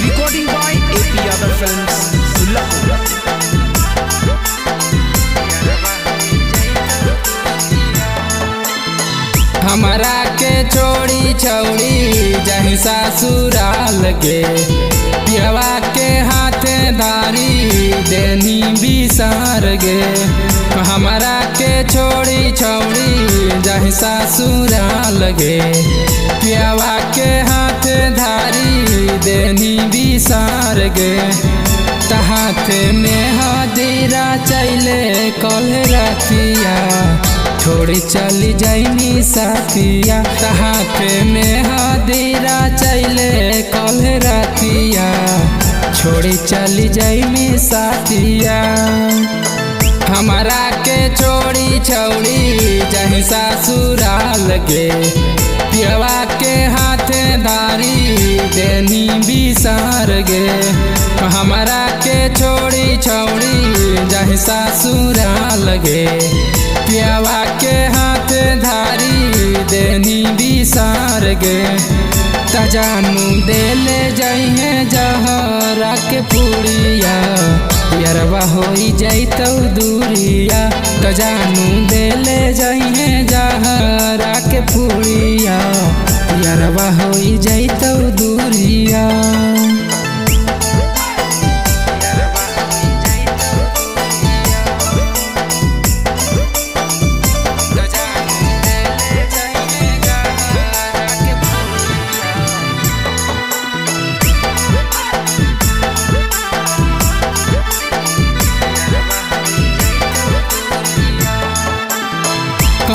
Recording by AP Yadav films हमरा के छोड़ी छौड़ी जही ससुराल गे पियवा के हाथ धारी देनी बिसार गे। हमरा के छोड़ी छौड़ी जही ससुराल गे पियवा के हाथ धारी देनी बिसार गे। हाथ में हदीरा चले कल रतिया छोड़ी चली जाइनी साथिया। हाथ में हदीरा चले कल रतिया छोड़ी चली जाइनी साथिया। हमारा के छोड़ी छौड़ी जही ससुराल गे पियवा के हाथ धारी देनी बिसार गे। हमारा के छोड़ी छौड़ी जही ससुराल गे पियवा के हाथ धारी देनी बिसार गे। तजानू देले जइहे जहरा के पुड़िया यरवा होई जैतौ दूरिया। तजानू देले जइहे जहरा के पुड़िया यरवा होई जैतौ दूरिया।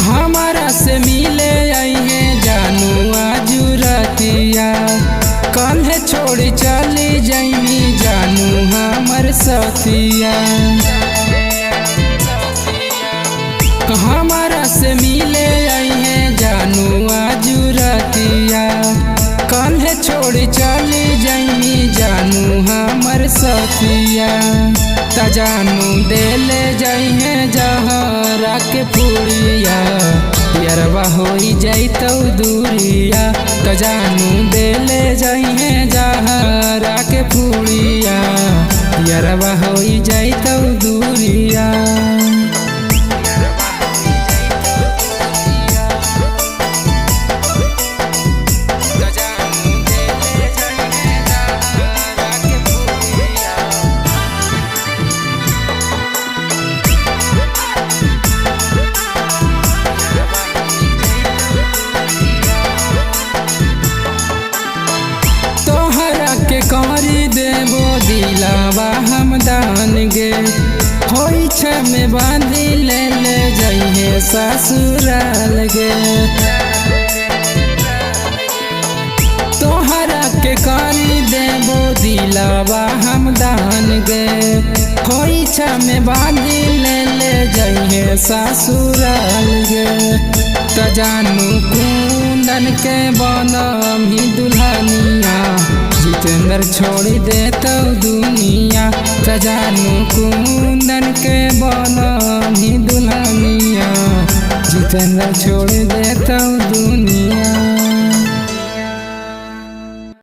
हमारा से मिले आइए जानू आजुरतिया कन्हे छोड़ी चली जाइनी जानू हमर सतिया। हमारा से मिले आइए जानू आजुरतिया कन्हे छोड़ी चली जाइनी जानू हमर सतिया। तजानू देले जइहे जहरा के पुड़िया यरवा होई जैतौ दूरिया। तजानू देले जइहे जहरा के पुड़िया यरवा होई जैतौ दूरिया। करी देबो दिलावा हम दान गे होई छ में बांधी ले जइहे ससुराल गे। तोहरा के करी देबो दिलावा हम दान गे होई छ में बांधी ले जइहे ससुराल गे। तजानू कुंदन के बनम ही दुल्हनिया जितेंद्र छोड़ी देतौ दुनिया। तजानू कुंदन के बनम ही दुल्हनिया जितेंद्र छोड़ी देतौ दुनिया।